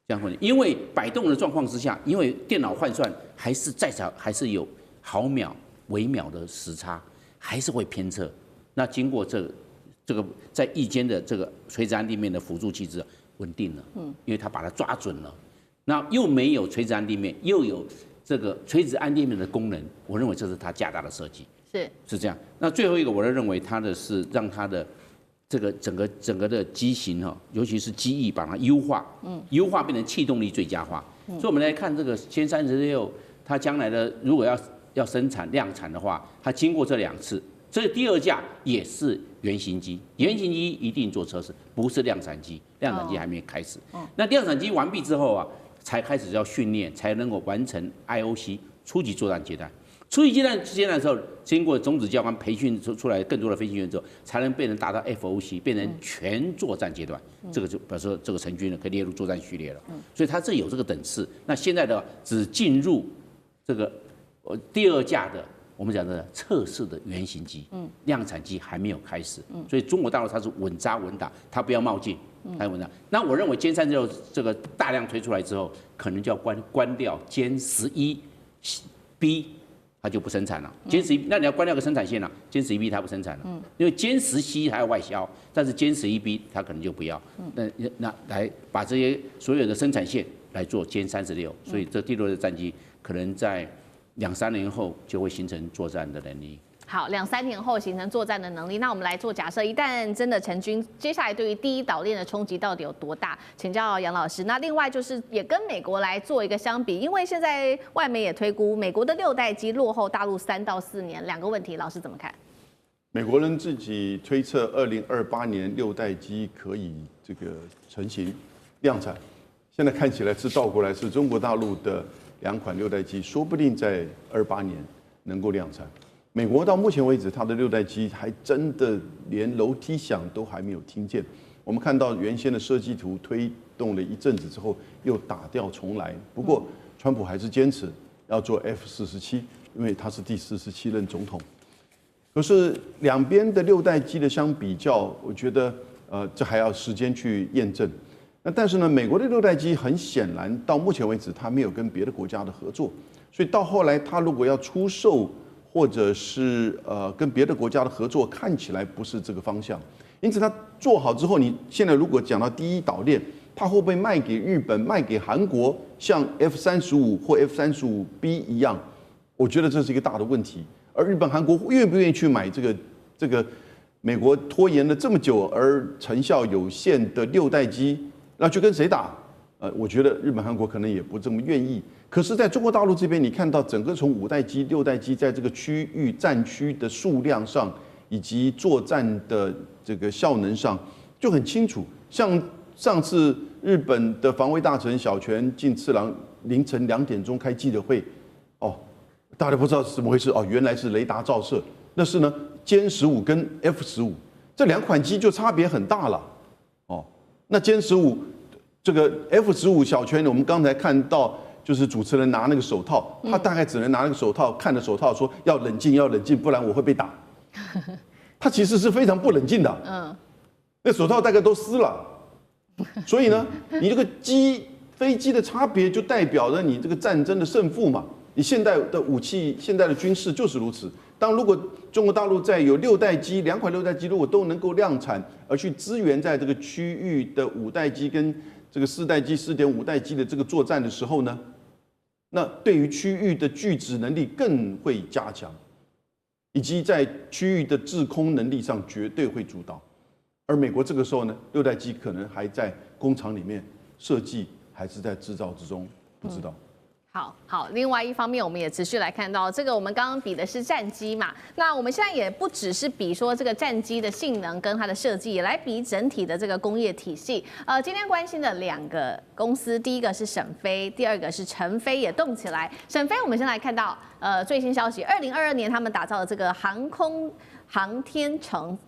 这样稳定。因为摆动的状况之下，因为电脑换算还是有毫秒、微秒的时差，还是会偏侧。那经过这个在翼尖的这个垂直岸地面的辅助器之后稳定了，因为它把它抓准了，那又没有垂直岸地面，又有这个垂直岸地面的功能，我认为这是它加大的设计，是这样。那最后一个，我认为它的是让它的这个整个的机型哈，尤其是机翼把它优化，优化变成气动力最佳化。所以我们来看这个歼36，它将来的如果要生产量产的话，它经过这2次。这第2架也是原型机，原型机一定做测试，不是量产机，量产机还没开始。那量产机完毕之后啊，才开始要训练，才能够完成 IOC 初级作战阶段。初级阶段的时候，经过种子教官培训出来更多的飞行员之后，才能变成达到 FOC， 变成全作战阶段。这个就表示这个成军了，可以列入作战序列了。所以它这有这个等次。那现在的只进入这个第2架的。我们讲的测试的原型机，量产机还没有开始，所以中国大陆它是稳扎稳打，它不要冒进，还有文章。那我认为歼36这个大量推出来之后，可能就要关掉歼11B， 它就不生产了。歼11，那你要关掉个生产线了，歼11B 它不生产了，因为歼10C 还要外销，但是歼11B 它可能就不要。那来把这些所有的生产线来做歼36，所以这第6代战机可能在2-3年后就会形成作战的能力。好，2-3年后形成作战的能力。那我们来做假设，一旦真的成军，接下来对于第一岛链的冲击到底有多大？请教杨老师。那另外就是也跟美国来做一个相比，因为现在外媒也推估美国的6代机落后大陆3到4年。2个问题，老师怎么看？美国人自己推测2028年6代机可以这个成型量产，现在看起来是倒过来，是中国大陆的2款6代机，说不定在28年能够量产。美国到目前为止，它的6代机还真的连楼梯响都还没有听见。我们看到原先的设计图推动了一阵子之后，又打掉重来。不过，川普还是坚持要做 F-47，因为他是第47任总统。可是两边的6代机的相比较，我觉得这还要时间去验证。那但是呢，美国的6代机很显然到目前为止，它没有跟别的国家的合作，所以到后来它如果要出售，或者是跟别的国家的合作，看起来不是这个方向。因此它做好之后，你现在如果讲到第一岛链，它会不会卖给日本、卖给韩国，像 F-35或 F-35B 一样？我觉得这是一个大的问题。而日本、韩国愿不愿意去买这个美国拖延了这么久而成效有限的6代机，那去跟谁打？我觉得日本、韩国可能也不这么愿意。可是，在中国大陆这边，你看到整个从5代机、6代机在这个区域战区的数量上，以及作战的这个效能上，就很清楚。像上次日本的防卫大臣小泉进次郎凌晨2点钟开记者会，大家不知道是怎么回事原来是雷达照射。那是呢，歼15跟 F-15这2款机就差别很大了。那歼15这个 F-15小泉，我们刚才看到。就是主持人拿那个手套，他大概只能拿那个手套，看着手套说要冷静，要冷静，不然我会被打。他其实是非常不冷静的。那手套大概都撕了。所以呢，你这个飞机的差别就代表着你这个战争的胜负嘛。你现代的武器、现代的军事就是如此。如果中国大陆在有6代机、2款6代机，如果都能够量产，而去支援在这个区域的5代机跟这个4代机、4.5代机的这个作战的时候呢？那对于区域的拒止能力更会加强，以及在区域的制空能力上绝对会主导。而美国这个时候呢，6代机可能还在工厂里面设计，还是在制造之中，不知道。好，另外一方面，我们也持续来看到这个，我们刚刚比的是战机嘛，那我们现在也不只是比说这个战机的性能跟它的设计，也来比整体的这个工业体系。今天关心的2个公司，第一个是沈飞，第2个是成飞也动起来。沈飞，我们先来看到最新消息，2022年他们打造的这个航天城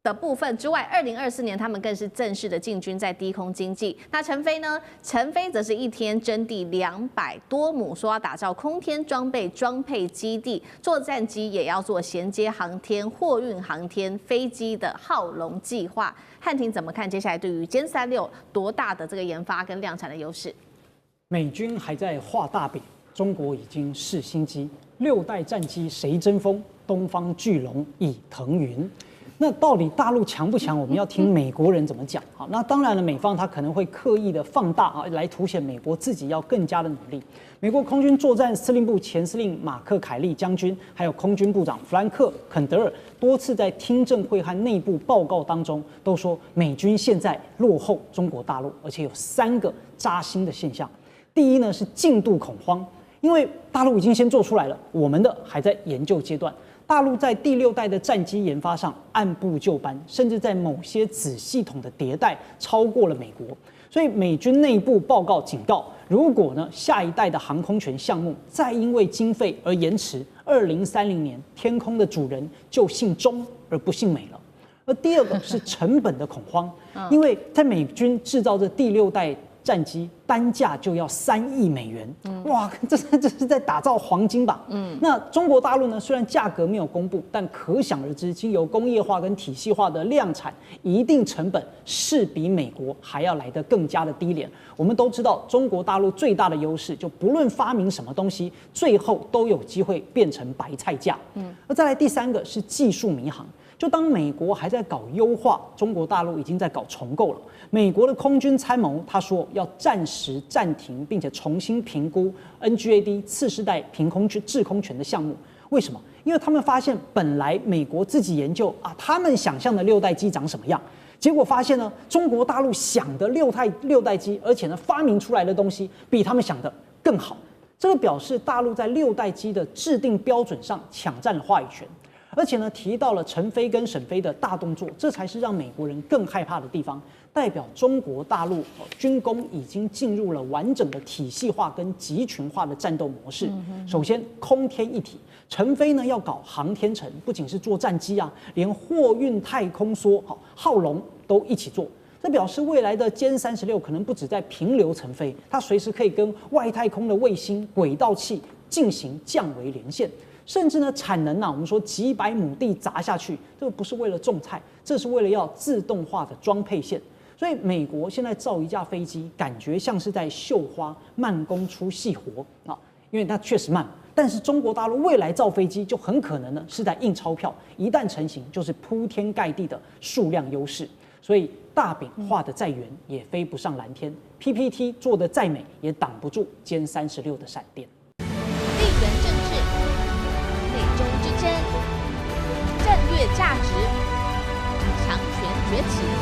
的部分之外，2024年他们更是正式的进军在低空经济。那成飞呢？成飞则是一天征地200多亩，说要打造空天装配基地，做战机也要做衔接航天、货运航天飞机的浩龙计划。汉庭怎么看接下来对于歼36多大的这个研发跟量产的优势？美军还在画大饼，中国已经试新机，6代战机谁争锋？东方巨龙已腾云。那到底大陆强不强？我们要听美国人怎么讲。好，那当然了，美方他可能会刻意的放大来凸显美国自己要更加的努力。美国空军作战司令部前司令马克凯利将军，还有空军部长弗兰克肯德尔多次在听证会和内部报告当中都说，美军现在落后中国大陆，而且有3个扎心的现象。第一呢是进度恐慌，因为大陆已经先做出来了，我们的还在研究阶段。大陆在第6代的战机研发上按部就班，甚至在某些子系统的迭代超过了美国。所以美军内部报告警告，如果呢下一代的航空权项目再因为经费而延迟，2030年天空的主人就姓钟而不姓美了。而第2个是成本的恐慌，因为在美军制造的第6代战机单价就要3亿美元，哇，这是在打造黄金吧？那中国大陆呢，虽然价格没有公布，但可想而知，经由工业化跟体系化的量产，一定成本是比美国还要来得更加的低廉。我们都知道，中国大陆最大的优势，就不论发明什么东西，最后都有机会变成白菜价。那再来第3个是技术迷航。就当美国还在搞优化，中国大陆已经在搞重构了。美国的空军参谋他说要暂时暂停，并且重新评估 NGAD 次世代凭空制空权的项目。为什么？因为他们发现本来美国自己研究啊，他们想象的6代机长什么样，结果发现呢，中国大陆想的六代机，而且呢发明出来的东西比他们想的更好。这个表示大陆在6代机的制定标准上抢占了话语权。而且呢，提到了陈飞跟沈飞的大动作，这才是让美国人更害怕的地方，代表中国大陆军工已经进入了完整的体系化跟集群化的战斗模式。首先，空天一体，陈飞呢要搞航天城，不仅是做战机啊，连货运太空梭、浩龙都一起做。这表示未来的歼36可能不止在平流层飞，它随时可以跟外太空的卫星、轨道器进行降维连线。甚至呢，产能我们说几百亩地砸下去，这个不是为了种菜，这是为了要自动化的装配线。所以美国现在造一架飞机，感觉像是在绣花，慢工出细活啊，因为它确实慢。但是中国大陆未来造飞机，就很可能呢是在印钞票，一旦成型，就是铺天盖地的数量优势。所以大饼画的再圆，也飞不上蓝天 ；PPT 做的再美，也挡不住歼36的闪电。地缘政治。美中之争、战略价值、强权崛起。